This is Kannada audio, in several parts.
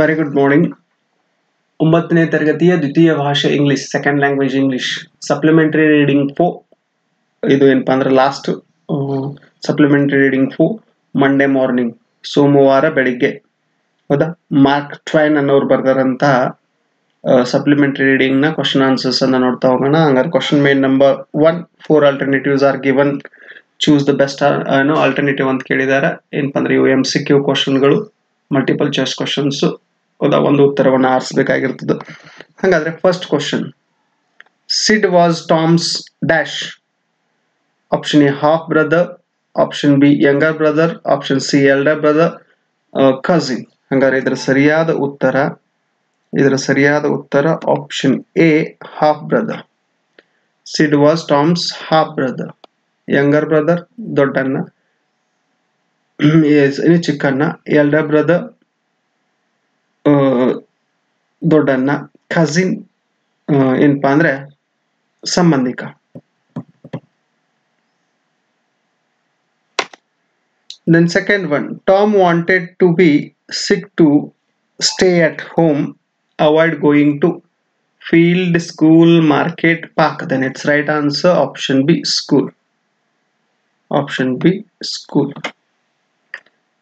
Very good morning. 9ನೇ ತರಗತಿಯ ದ್ವಿತೀಯ ಭಾಷೆ English, second language English, supplementary reading 4. ಇದು ಏನಪ್ಪಾ ಅಂದ್ರೆ last supplementary reading 4 Monday morning, ಸೋಮವಾರ ಬೆಳಿಗ್ಗೆ. ಹೌದಾ? ಮಾರ್ಕ್ ಟ್ವೈನ್ ಅನ್ನೋರು ಬರ್ದಾರಂತಹ ಸಪ್ಲಿಮೆಂಟರಿ ರೀಡಿಂಗ್ ನ ಕ್ವಶನ್ ಆನ್ಸರ್ಸ್ ಅನ್ನ ನೋಡ್ತಾ ಹೋಗೋಣ. ಹಂಗಾರೆ question main number 1, 4 alternatives are given, choose the best alternative ಅಂತ ಕೇಳಿದಾರೆ. ಏನಪ್ಪಾ ಅಂದ್ರೆ ಇವು MCQ ಕ್ವಶನ್ಗಳು, ಮಲ್ಟಿಪಲ್ ಚಾಯ್ಸ್ ಕ್ವಶನ್ಸ್. ಹೌದಾ? ಒಂದು ಉತ್ತರವನ್ನು ಆರಿಸಬೇಕಾಗಿರ್ತದೆ. ಹಾಗಾದ್ರೆ first question, said was Toms dash. Option A half brother, option B younger brother, option C elder brother, cousin. ಹಾಗಾದ್ರೆ ಇದರ ಸರಿಯಾದ ಉತ್ತರ option A half brother. Said was Toms half brother. Younger brother Doddanna, Chikkanna. Elder brother Doddanna. Cousin ಏನಪ್ಪಾ ಅಂದ್ರೆ ಸಂಬಂಧಿಕ. Then second one, Tom wanted to be sick to stay at home, avoid going to field, school, market, park. Then its right answer option B, school. Option B, school.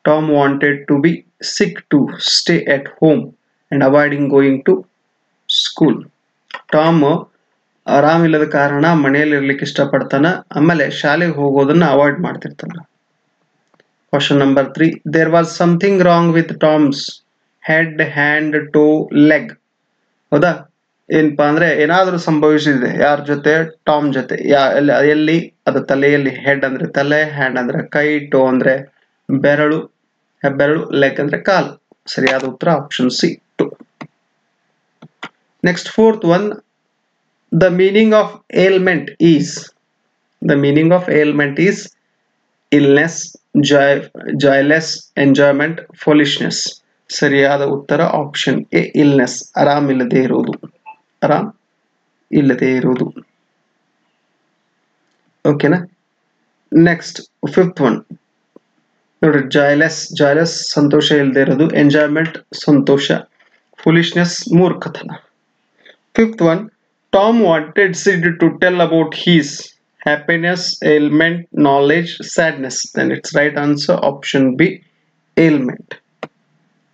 Tom wanted to be sick to stay at home and avoiding going to school. Tom ಆರಾಮಿಲ್ಲದ ಕಾರಣ ಮನೆಯಲ್ಲಿ ಇರ್ಲಿಕ್ಕೆ ಇಷ್ಟಪಡ್ತಾನ, ಆಮೇಲೆ ಶಾಲೆಗೆ ಹೋಗೋದನ್ನ ಅವಾಯ್ಡ್ ಮಾಡ್ತಿರ್ತಾನ. Question number 3, there was something wrong with Tom's head, hand, toe, leg. ಹೌದಾ? ಏನಪ್ಪಾ ಅಂದ್ರೆ ಏನಾದ್ರೂ ಸಂಭವಿಸಿದೆ ಯಾರ ಜೊತೆ? ಟಾಮ್ ಜೊತೆ. ಎಲ್ಲಿ? ಅದು ತಲೆಯಲ್ಲಿ. ಹೆಡ್ ಅಂದ್ರೆ ತಲೆ, ಹ್ಯಾಂಡ್ ಅಂದ್ರೆ ಕೈ, ಟೋ ಅಂದ್ರೆ ಬೆರಳು, ಹೆಬ್ಬೆರಳು, ಲೆಗ್ ಅಂದ್ರೆ ಕಾಲು. ಸರಿಯಾದ ಉತ್ತರ option C, toe. Next fourth one, the meaning of ailment is illness, joyless, enjoyment, foolishness. ಸರಿಯಾದ ಉತ್ತರ ಆಪ್ಷನ್ ಎ, ಇಲ್ನೆಸ್. ಆರಾಮ್ ಇಲ್ಲದೆ ಇರುವುದು. ಓಕೆನಾ? ನೆಕ್ಸ್ಟ್ ಫಿಫ್ತ್ ಒನ್ ನೋಡ್ರಿ, ಜಾಯ್ಲೆಸ್ ಸಂತೋಷ ಇಲ್ಲದೆ ಇರೋದು, ಎಂಜಾಯ್ಮೆಂಟ್ ಸಂತೋಷ, ಫುಲಿಶ್ನೆಸ್ ಮೂರ್ಖತನ. Fifth one, Tom wanted Sid to tell about his happiness, ailment, knowledge, sadness. Then its right answer option B, ailment.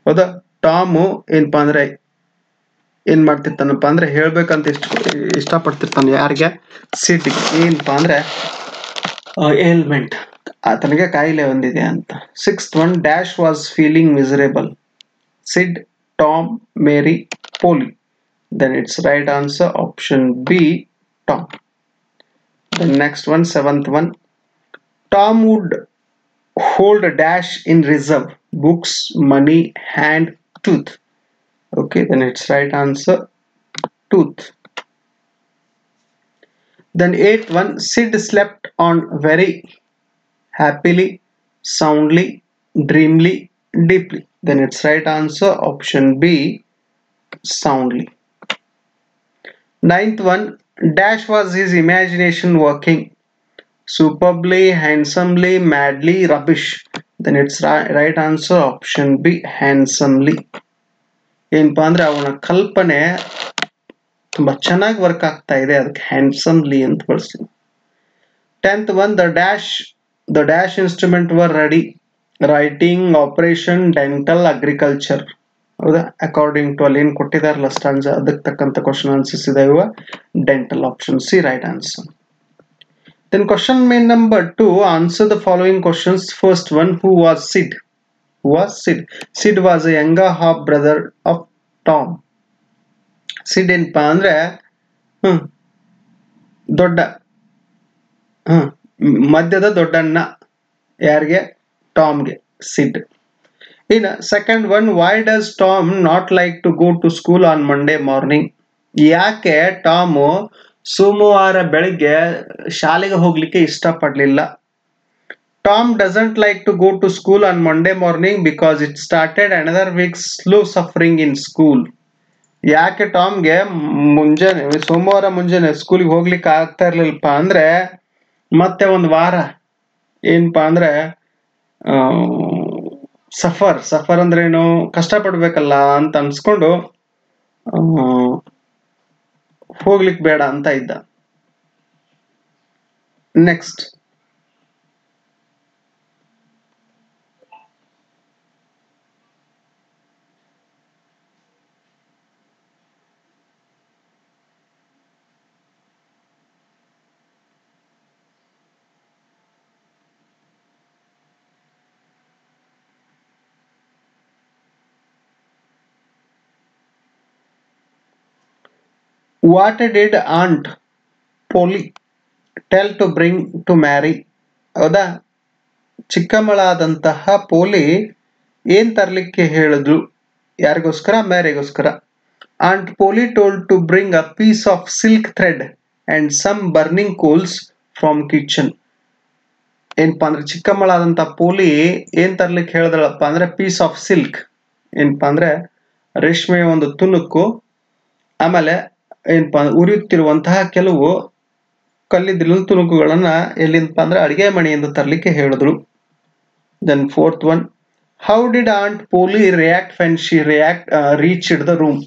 ಹೌದಾ? ಟಾಮ್ ಏನಪ್ಪಾ ಅಂದ್ರೆ ಏನ್ ಮಾಡ್ತಿರ್ತಾನಪ್ಪ ಅಂದ್ರೆ ಹೇಳ್ಬೇಕಂತ ಇಷ್ಟಪಡ್ತಿರ್ತಾನೆ. ಯಾರಿಗೆ? ಸಿಡ್ಗೆ. ಏನಪ್ಪಾ ಅಂದ್ರೆ ಏಲ್ಮೆಂಟ್, ಆತನಿಗೆ ಕಾಯಿಲೆ ಹೊಂದಿದೆ ಅಂತ. Sixth one, dash was feeling miserable. Sid, Tom, Mary, Polly. Then its right answer option B, Tom. The next one, seventh one, Tom would hold a dash in reserve, books, money, hand, tooth. Okay, then its right answer tooth. Then eighth one, Sid slept on very happily, soundly, dreamily, deeply. Then its right answer option B, soundly. Ninth one, dash was his imagination working superbly, handsomely, madly, rubbish. Then its right answer option B, handsomely. ಏನಪ್ಪಾ ಅಂದ್ರೆ ಅವನ ಕಲ್ಪನೆ ತುಂಬಾ ಚೆನ್ನಾಗಿ ವರ್ಕ್ ಆಗ್ತಾ ಇದೆ, ಅದಕ್ಕೆ ಹ್ಯಾಂಡ್ಸಮ್ಲಿ ಅಂತ ಬಳಸ್ತೀವಿ. 10th one, the dash instrument were ready, writing, operation, dental, agriculture. ಹೌದಾ? ಅಕಾರ್ಡಿಂಗ್ ಟು ಅಲ್ಲಿ ಏನ್ ಕೊಟ್ಟಿದಾರಲ್ಲ ಸ್ಟಾಂಜ, ಅದಕ್ಕೆ ತಕ್ಕಂತ ಕ್ವಶನ್ ಆನ್ಸರ್ಸ್ ಇದಾವ. Dental, option C, right answer. Then question main number 2, answer the following questions. First one, who was Sid? Sid was a younger half brother of Tom. Sid ಏನಪ್ಪಾ ಅಂದ್ರೆ ಮಧ್ಯದ ದೊಡ್ಡಣ್ಣ. ಯಾರಿಗೆ? ಟಾಮ್ಗೆ, said. In second one, why does Tom not like to go to school on Monday morning? ಯಾಕೆ ಟಾಮ್ ಸೋಮವಾರ ಬೆಳಿಗ್ಗೆ ಶಾಲೆಗೆ ಹೋಗ್ಲಿಕ್ಕೆ ಇಷ್ಟಪಡ್ಲಿಲ್ಲ? Tom doesn't like to go to school on Monday morning because it started another week's slow suffering in school. ಯಾಕೆ ಟಾಮ್ಗೆ ಸೋಮವಾರ ಮುಂಜಾನೆ ಸ್ಕೂಲಿಗೆ ಹೋಗ್ಲಿಕ್ಕೆ ಆಗ್ತಾ ಇರ್ಲಿಲ್ಲಪ್ಪ ಅಂದ್ರೆ ಮತ್ತೆ ಒಂದು ವಾರ ಏನಪ್ಪಾ ಅಂದ್ರೆ ಸಫರ್ ಅಂದ್ರೆ ಏನು, ಕಷ್ಟಪಡ್ಬೇಕಲ್ಲ ಅಂತ ಅನ್ಸ್ಕೊಂಡು ಹೋಗ್ಲಿಕ್ಕೆ ಬೇಡ ಅಂತ ಇದ್ದ. Next what did aunt Polly tell to bring to Mary. ಹೌದಾ, ಚಿಕ್ಕಮ್ಮಳಾದಂತಹ ಪೋಲಿ ಏನ್ ತರ್ಲಿಕ್ಕೆ ಹೇಳಿದ್ಲು, ಯಾರಿಗೋಸ್ಕರ, ಮ್ಯಾರಿಗೋಸ್ಕರ. Aunt Polly told to bring a piece of silk thread and some burning coals from kitchen. ಏನಪ್ಪಾ ಅಂದ್ರೆ ಚಿಕ್ಕಮ್ಮಳಾದಂತ ಪೋಲಿ ಏನ್ ತರ್ಲಿಕ್ಕೆ ಹೇಳಿದಳಪ್ಪ ಅಂದ್ರೆ ಪೀಸ್ ಆಫ್ ಸಿಲ್ಕ್, ಏನಪ್ಪಾ ಅಂದ್ರೆ ರೇಷ್ಮೆಯ ಒಂದು ತುಣುಕು, ಆಮೇಲೆ ಏನಪ್ಪಾ ಉರಿಯುತ್ತಿರುವಂತಹ ಕೆಲವು ಕಲ್ಲಿದ್ದಲು ತುಣುಕುಗಳನ್ನ ಎಲ್ಲಿಂದಪ್ಪ ಅಂದ್ರೆ ಅಡಿಗೆ ಮನೆಯಿಂದ ತರ್ಲಿಕ್ಕೆ ಹೇಳಿದ್ರು. Then fourth one, how did aunt Polly react when she reached the room.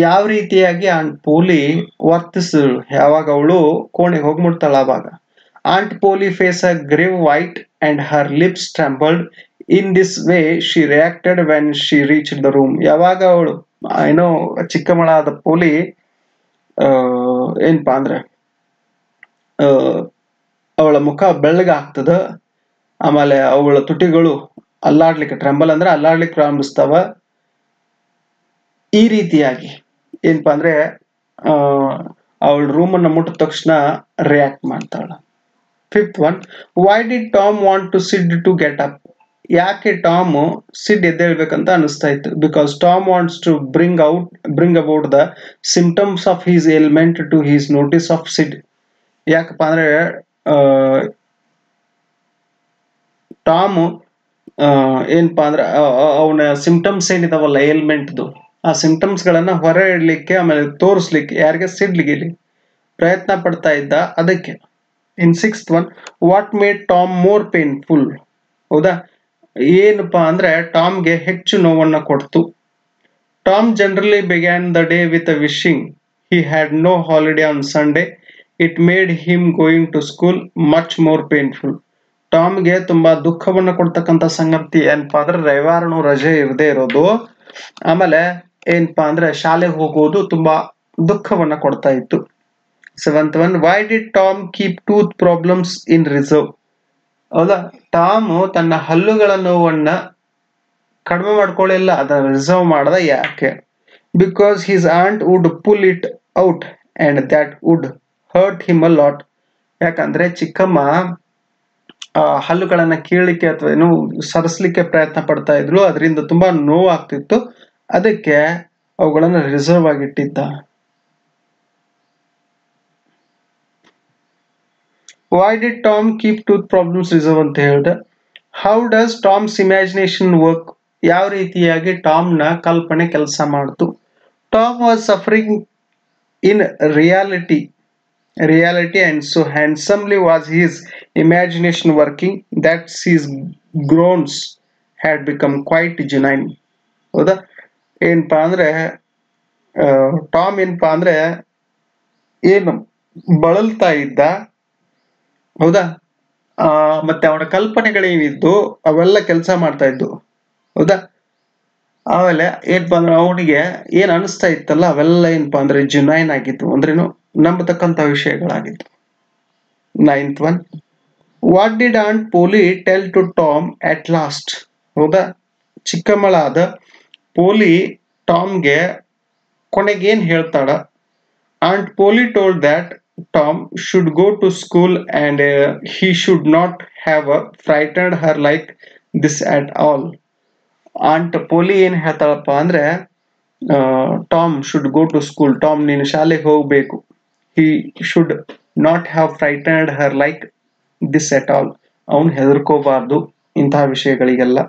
ಯಾವ ರೀತಿಯಾಗಿ ಆಂಟ್ ಪೋಲಿ ವರ್ತಿಸಿದಳು ಯಾವಾಗ ಅವಳು ಕೋಣೆಗೆ ಹೋಗಿ ಮುಟ್ತಾಳ ಆವಾಗ. Aunt Polly face a grave white and her lips trembled. In this way she reacted when she reached the room. ಯಾವಾಗ ಅವಳು ಏನೋ ಚಿಕ್ಕಮ್ಮಳಾದ ಪೋಲಿ ಏನಪ್ಪಾ ಅಂದ್ರೆ ಅವಳ ಮುಖ ಬೆಳ್ಳಗಾಗ್ತದ, ಆಮೇಲೆ ಅವಳ ತುಟಿಗಳು ಅಲ್ಲಾಡ್ಲಿಕ್ಕೆ, ಟ್ರಂಬಲ್ ಅಂದ್ರೆ ಅಲ್ಲಾಡ್ಲಿಕ್ಕೆ ಪ್ರಾರಂಭಿಸ್ತಾವ. ಈ ರೀತಿಯಾಗಿ ಏನಪ್ಪಾ ಅಂದ್ರೆ ಅವಳ ರೂಮ್ ಅನ್ನ ಮುಟ್ಟಿದ ತಕ್ಷಣ ರಿಯಾಕ್ಟ್ ಮಾಡ್ತಾಳ. Fifth one, why did Tom want to Sid to get up. ಯಾಕೆ ಟಾಮ್ ಸಿಡ್ ಎದ್ದೇಳ್ಬೇಕಂತ ಅನಿಸ್ತಾ ಇತ್ತು. Because Tom wants to bring about the symptoms of his ailment to his notice of Sid. ಯಾಕಪ್ಪ ಅಂದ್ರೆ ಟಾಮ್ ಏನಪ್ಪಾ ಅಂದ್ರೆ ಅವನ ಸಿಂಪ್ಟಮ್ಸ್ ಏನಿದಾವಲ್ಲ ಏಲ್ಮೆಂಟ್ದು, ಆ ಸಿಂಪ್ಟಮ್ಸ್ ಗಳನ್ನ ಹೊರ ಇಡ್ಲಿಕ್ಕೆ ಆಮೇಲೆ ತೋರಿಸ್ಲಿಕ್ಕೆ ಯಾರಿಗೆ, ಸಿಡ್ಲಿಗೆ ಪ್ರಯತ್ನ ಪಡ್ತಾ ಇದ್ದ. ಅದಕ್ಕೆ. ಇನ್ sixth one, what made Tom more painful. ಹೌದಾ, ಏನಪ್ಪಾ ಅಂದ್ರೆ ಟಾಮ್ಗೆ ಹೆಚ್ಚು ನೋವನ್ನ ಕೊಡ್ತು. Tom generally began the day with a wishing he had no holiday on Sunday. It made him going to school much more painful. ಟಾಮ್ಗೆ ತುಂಬಾ ದುಃಖವನ್ನು ಕೊಡ್ತಕ್ಕಂಥ ಸಂಗತಿ ಏನಪ್ಪಾ ಅಂದ್ರೆ ರವಿವಾರನು ರಜೆ ಇರದೇ ಇರೋದು, ಆಮೇಲೆ ಏನಪ್ಪಾ ಅಂದ್ರೆ ಶಾಲೆಗೆ ಹೋಗೋದು ತುಂಬಾ ದುಃಖವನ್ನ ಕೊಡ್ತಾ ಇತ್ತು. Seventh one, why did Tom keep tooth problems in reserve. ಹೌದಾ, ಟಾಮ್ ತನ್ನ ಹಲ್ಲುಗಳ ನೋವನ್ನ ಕಡಿಮೆ ಮಾಡ್ಕೊಳ್ಳಿಲ್ಲ, ಅದನ್ನ ರಿಸರ್ವ್ ಮಾಡದ. ಯಾಕೆ? Because his aunt would pull it out and that would hurt him a lot. ಯಾಕಂದ್ರೆ ಚಿಕ್ಕಮ್ಮ ಹಲ್ಲುಗಳನ್ನ ಕೀಳಲಿಕ್ಕೆ ಅಥವಾ ಏನು ಸರಿಸ್ಲಿಕ್ಕೆ ಪ್ರಯತ್ನ ಪಡ್ತಾ ಇದ್ರು, ಅದರಿಂದ ತುಂಬಾ ನೋವು ಆಗ್ತಿತ್ತು, ಅದಕ್ಕೆ ಅವುಗಳನ್ನ ರಿಸರ್ವ್ ಆಗಿಟ್ಟಿದ್ದ. Why did Tom keep tooth problems reserve ಅಂತ ಹೇಳಿದೆ. How does Tom's imagination work. ಯಾವ ರೀತಿಯಾಗಿ ಟಾಮ್ನ ಕಲ್ಪನೆ ಕೆಲಸ ಮಾಡ್ತು. Tom was suffering in reality and so handsomely was his imagination working that his groans had become quite genuine. ಹೌದಾ, ಏನಪ್ಪಾ ಅಂದ್ರೆ ಟಾಮ್ ಏನಪ್ಪಾ ಅಂದ್ರೆ ಏನು ಬಳಲ್ತಾ ಇದ್ದ. ಹೌದಾ, ಮತ್ತೆ ಅವನ ಕಲ್ಪನೆಗಳೇನಿದ್ದು ಅವೆಲ್ಲ ಕೆಲಸ ಮಾಡ್ತಾ ಇದ್ದು. ಹೌದಾ, ಆಮೇಲೆ ಏನಪ್ಪಾ ಅಂದ್ರೆ ಅವನಿಗೆ ಏನ್ ಅನಿಸ್ತಾ ಇತ್ತಲ್ಲ ಅವೆಲ್ಲ ಏನಪ್ಪಾ ಅಂದ್ರೆ ಜುನೈನ್ ಆಗಿತ್ತು, ಅಂದ್ರೇನು ನಂಬತಕ್ಕಂತ ವಿಷಯಗಳಾಗಿತ್ತು. Ninth one, what did aunt Polly tell to Tom at last. ಹೌದಾ, ಚಿಕ್ಕಮ್ಮಳಾದ ಪೋಲಿ ಟಾಮ್ಗೆ ಕೊನೆಗೆ ಏನ್ ಹೇಳ್ತಾಳ. Aunt Polly told that Tom should go to school and he should not have frightened her like this at all. Aunt Polly ಏನ್ ಹೇಳ್ತಾಳಪ್ಪ ಅಂದ್ರೆ Tom should go to school, Tom ನೀನು ಶಾಲೆಗೆ ಹೋಗ್ಬೇಕು. he should not have frightened her like this at all. ಅವನು ಹೆದರ್ಕೋಬಾರ್ದು ಇಂತಹ ವಿಷಯಗಳಿಗೆಲ್ಲ.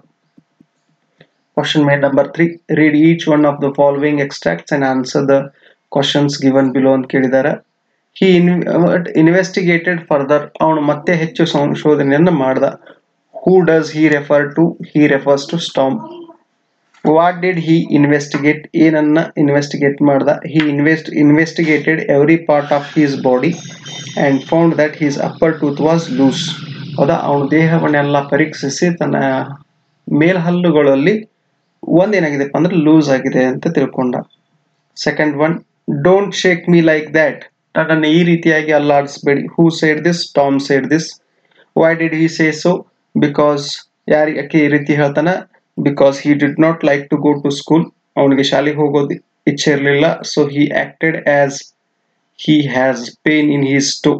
Question made number 3, read each one of the following extracts and answer the questions given below ಅಂತ ಕೇಳಿದ್ದಾರೆ. he investigated further. ಅವನು ಮತ್ತೆ ಹೆಚ್ಚು ಸಂಶೋಧನೆಯನ್ನ ಮಾಡ್ದ. Who does he refer to? He refers to Storm. What did he investigate? ಏನನ್ನ investigate ಮಾಡ್ದ? He investigated every part of his body and found that his upper tooth was loose. ಹೌದಾ, ಅವನ ದೇಹವನ್ನೆಲ್ಲ ಪರೀಕ್ಷಿಸಿ ತನ್ನ ಮೇಲ್ಹಲ್ಲುಗಳಲ್ಲಿ ಒಂದೇನಾಗಿದೆಪ್ಪ ಅಂದ್ರೆ ಲೂಸ್ ಆಗಿದೆ ಅಂತ ತಿಳ್ಕೊಂಡ. Second one, don't shake me like that, ನನ್ನನ್ನು ಈ ರೀತಿಯಾಗಿ ಅಲ್ಲಾಡಿಸ್ಬೇಡಿ. Who said this? Tom said this. Why did he say so? Because, ಯಾಕೆ ಈ ರೀತಿ ಹೇಳ್ತಾನ? Because he did not like to go to school, ಅವನಿಗೆ ಶಾಲೆಗೆ ಹೋಗೋದು ಇಚ್ಛೆ ಇರಲಿಲ್ಲ. So he acted as he has pain in his toe,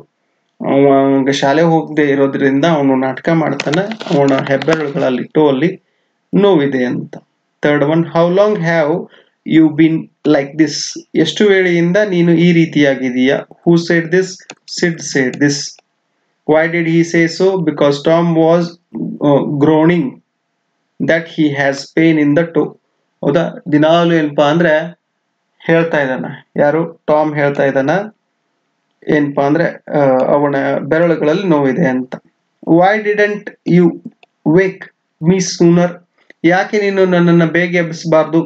ಅವನಿಗೆ ಶಾಲೆ ಹೋಗದೆ ಇರೋದ್ರಿಂದ ಅವನು ನಾಟಕ ಮಾಡ್ತಾನೆ, ಅವನ ಹೆಬ್ಬೆರಳುಗಳಲ್ಲಿ ಟೋ ಅಲ್ಲಿ ನೋವಿದೆ ಅಂತ. Third one, how long have you been like this, ಎಷ್ಟು ವೇಳೆಯಿಂದ ನೀನು ಈ ರೀತಿಯಾಗಿದೀಯಾ? Who said this? Sid said this. Why did he say so? Because Tom was groaning that he has pain in the toe. ಹೌದಾ, ದಿನಾಲು ಏನಪ್ಪಾ ಅಂದ್ರೆ ಹೇಳ್ತಾ ಇದ್ದಾನ, ಯಾರು? ಟಾಮ್ ಹೇಳ್ತಾ ಇದ್ದಾನ ಏನಪ್ಪಾ ಅಂದ್ರೆ ಅವನ ಬೆರಳುಗಳಲ್ಲಿ ನೋವಿದೆ ಅಂತ. Why didn't you wake me sooner, ಯಾಕೆ ನೀನು ನನ್ನನ್ನು ಬೇಗ ಎಬ್ಬಿಸಬಾರ್ದು?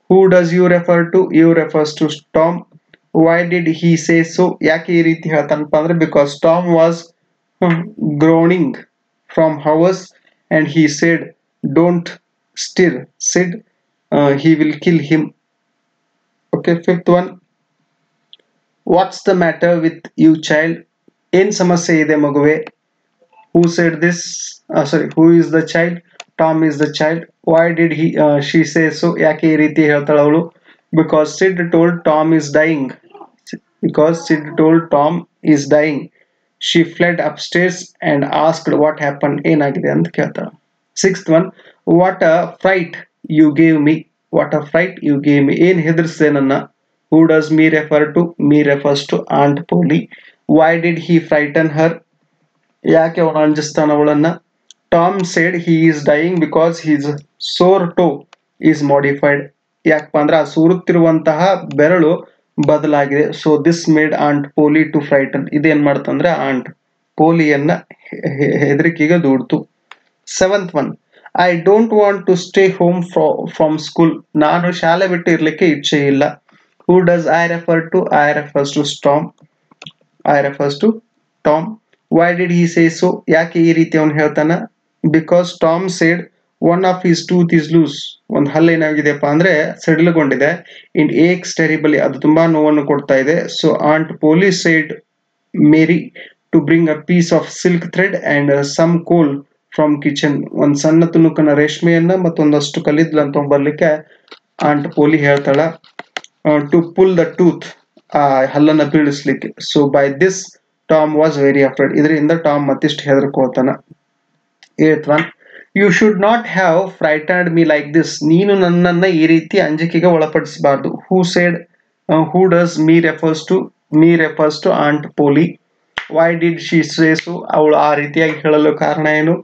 Who does you refer to? You refers to Tom. Why did he say so, ಯಾಕೆ ಈ ರೀತಿ ಹೇಳ್ತಾನಪ್ಪ ಅಂದ್ರೆ because Tom was groaning from hours and he said don't stir. Said he will kill him. Okay, fifth one, what's the matter with you child? ಏನ್ ಸಮಸ್ಯೆ ಇದೆ ಮಗುವೆ? Who said this? Sorry, who is the child? Tom is the child. Why did she say so? ಯಾಕೆ ಈ ರೀತಿ ಹೇಳ್ತಾಳ ಅವಳು? Because Sid told Tom is dying. Because Sid told Tom is dying. She fled upstairs and asked what happened. ಏನಾಗಿದೆ ಅಂತ ಕೇಳ್ತಾಳ. Sixth one, what a fright you gave me. What a fright you gave me. ಏನ್ ಹೆದರ್ಸಿದೆ ನನ್ನ? Who does me refer to? Me refers to Aunt Polly. Why did he frighten her? ಯಾಕೆ ಅವನು ಅಂಜಿಸ್ತಾನ ಅವಳನ್ನ? Tom said he is dying because his sore toe is modified. ಯಾಕಪ್ಪ ಅಂದ್ರೆ ಆ ಸೂರುತ್ತಿರುವಂತಹ ಬೆರಳು ಬದಲಾಗಿದೆ. So this made aunt Polly to frighten. ಇದೇನ್ ಮಾಡ್ತಂದ್ರೆ ಆಂಟ್ ಪೋಲಿಯನ್ನ ಹೆದರಿಕೆಗೆ ದೂಡ್ತು. Seventh one, I don't want to stay home from school, ನಾನು ಶಾಲೆ ಬಿಟ್ಟು ಇರ್ಲಿಕ್ಕೆ ಇಚ್ಛೆ ಇಲ್ಲ. Who does I refer to? I refers to Tom. I refers to Tom. Why did he say so, ಯಾಕೆ ಈ ರೀತಿ ಅವನು ಹೇಳ್ತಾನ? Because Tom said one of his tooth is loose, ಒಂದು ಹಲ್ಲು ಏನಾಗಿದೆಪ್ಪ ಅಂದ್ರೆ ಸಡಿಲಗೊಂಡಿದೆ. ಇನ್ ಏಕ್ಸ್ ಟೆರಿಬಲಿ, ಅದು ತುಂಬಾ ನೋವನ್ನು ಕೊಡ್ತಾ ಇದೆ. So aunt Polly said Mary to bring a piece of silk thread and some coal from kitchen. ಒಂದ್ ಸಣ್ಣ ತುಣುಕನ ರೇಷ್ಮೆಯನ್ನ ಮತ್ತೊಂದಷ್ಟು ಕಲ್ಲಿದ್ದಲನ್ನ ತಗೊಂಡ್ಬರ್ಲಿಕ್ಕೆ ಆಂಟ್ ಪೋಲಿ ಹೇಳ್ತಾಳ. ಟು ಪುಲ್ ದ ಟೂತ್, ಆ ಹಲ್ಲನ್ನ ಬೀಳಿಸ್ಲಿಕ್ಕೆ. So by this Tom was very afraid, ಇದರಿಂದ ಟಾಮ್ ಮತ್ತಿಷ್ಟು ಹೆದರ್ಕೋತಾನ. Eighth one, you should not have frightened me like this, ನೀನು ನನ್ನನ್ನ ಈ ರೀತಿ ಅಂಜಿಕೆಗೆ ಒಳಪಡಿಸಬಾರ್ದು. Who said? Who does me refers to? Me refers to aunt Polly. Why did she say so, ಅವಳು ಆ ರೀತಿಯಾಗಿ ಹೇಳಲು ಕಾರಣ ಏನು?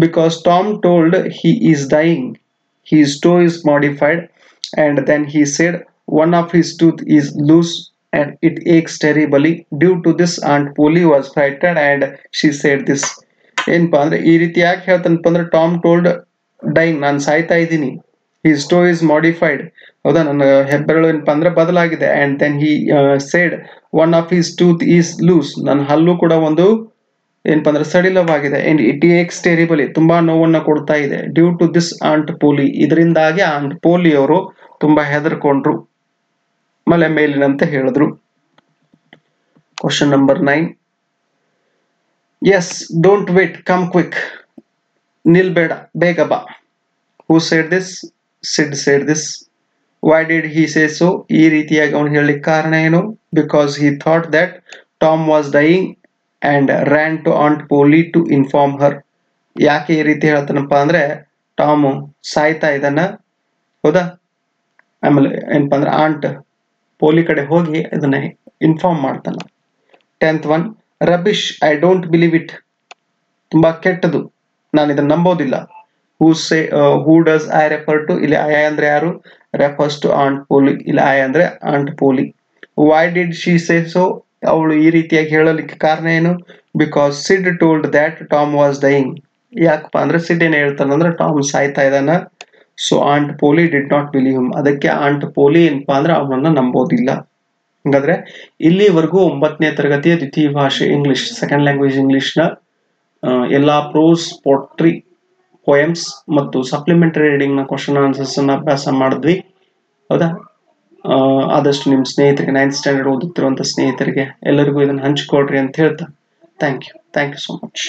Because Tom told he is dying, his toe is modified, and then he said one of his tooth is loose and it aches terribly. Due to this Aunt Polly was frightened and she said this. ಏನಪ್ಪಾ ಅಂದ್ರೆ ಈ ರೀತಿ ಯಾಕೆ ಹೇಳ್ತಾನಪ್ಪ ಅಂದ್ರೆ ಟಾಮ್ ಟೋಲ್ಡ್ ಡೈಯಿಂಗ್, ನಾನು ಸಾಯ್ತಾ ಇದ್ದೀನಿ. ಹಿಸ್ ಟೋ ಇಸ್ ಮಾಡಿಫೈಡ್, ಹೌದಾ, ನನ್ನ ಹೆಬ್ಬೆರಳು ಏನಪ್ಪಾ ಅಂದ್ರೆ ಬದಲಾಗಿದೆ. And then he said one of his tooth is loose, ನನ್ನ ಹಲ್ಲು ಕೂಡ ಒಂದು ಏನಪ್ಪಾ ಅಂದ್ರೆ ಸಡಿಲವಾಗಿದೆ. ಅಂಡ್ ಇಟ್ ಏಕ್ಸ್ ಟೆರಿಬಲಿ, ತುಂಬಾ ನೋವನ್ನ ಕೊಡ್ತಾ ಇದೆ. ಡ್ಯೂ ಟು ದಿಸ್ ಆಂಟ್ ಪೋಲಿ, ಇದರಿಂದಾಗಿ ಆಂಟ್ ಪೋಲಿ ಅವರು ತುಂಬಾ ಹೆದರ್ಕೊಂಡ್ರು, ಮಲೆ ಮೇಲಿನಂತೆ ಹೇಳಿದ್ರು. Question number 9, yes don't wait come quick, ನಿಲ್ಬೇಡ ಬೇಗ ಬಾ. Who said this? Sid said this. Why did he say so, ಈ ರೀತಿಯಾಗಿ ಅವನು ಹೇಳಲಿಕ್ಕೆ ಕಾರಣ ಏನು? Because he thought that Tom was dying and ran to Aunt Polly to inform her. ಯಾಕೆ ಈ ರೀತಿ ಹೇಳ್ತಾನಪ್ಪ ಅಂದ್ರೆ ಟಾಮ್ ಸಾಯ್ತಾ ಇದ್ದಾನ, ಹೌದಾ, ಆಮೇಲೆ ಏನಪ್ಪ ಅಂದ್ರೆ ಆಂಟ್ ಪೋಲಿ ಕಡೆ ಹೋಗಿ ಇದನ್ನ ಇನ್ಫಾರ್ಮ್ ಮಾಡ್ತಾನ. 10th one, rubbish, I don't believe it, ತುಂಬಾ ಕೆಟ್ಟದು, ನಾನು ಇದನ್ನ ನಂಬೋದಿಲ್ಲ. Who does I refer to? ಇಲ್ಲಿ ಐ ಅಂದ್ರೆ ಯಾರು? ರೆಫರ್ಸ್ ಟು ಆಂಟ್ ಪೋಲಿ. ಇಲ್ಲಿ ಐ ಅಂದ್ರೆ aunt Polly. Why did she say so, ಅವಳು ಈ ರೀತಿಯಾಗಿ ಹೇಳಲಿಕ್ಕೆ ಕಾರಣ ಏನು? Because Sid told that Tom was dying, ಯಾಕಪ್ಪ ಅಂದ್ರೆ ಸಿಡ್ ಏನ್ ಹೇಳ್ತಾನಂದ್ರೆ ಟಾಮ್ ಸಾಯ್ತಾ ಇದ್ದಾನ. So aunt Polly did not believe him. ಅದಕ್ಕೆ ಆಂಟ್ ಪೋಲಿ ಏನಪ್ಪಾ ಅಂದ್ರೆ ಅವನನ್ನ ನಂಬೋದಿಲ್ಲ. ಹಾಗಾದ್ರೆ ಇಲ್ಲಿವರೆಗೂ 9ನೇ ತರಗತಿಯ ದ್ವಿತೀಯ ಭಾಷೆ ಇಂಗ್ಲಿಷ್, ಸೆಕೆಂಡ್ ಲ್ಯಾಂಗ್ವೇಜ್ ಇಂಗ್ಲಿಷ್ ನ ಎಲ್ಲಾ ಪ್ರೋಸ್, ಪೋಟ್ರಿ, ಪೋಯಮ್ಸ್ ಮತ್ತು ಸಪ್ಲಿಮೆಂಟರಿ ರೀಡಿಂಗ್ ನ ಕ್ವಶನ್ ಆನ್ಸರ್ಸ್ ಅನ್ನ ಅಭ್ಯಾಸ ಮಾಡಿದ್ವಿ. ಹೌದಾ? ಆದಷ್ಟು ನಿಮ್ಮ ಸ್ನೇಹಿತರಿಗೆ, 9th ಸ್ಟ್ಯಾಂಡರ್ಡ್ ಓದುತ್ತಿರುವಂತ ಸ್ನೇಹಿತರಿಗೆ ಎಲ್ಲರಿಗೂ ಇದನ್ನ ಹಂಚಿಕೊಡ್ರಿ ಅಂತ ಹೇಳ್ತಾ ಥ್ಯಾಂಕ್ ಯು ಸೋ ಮಚ್.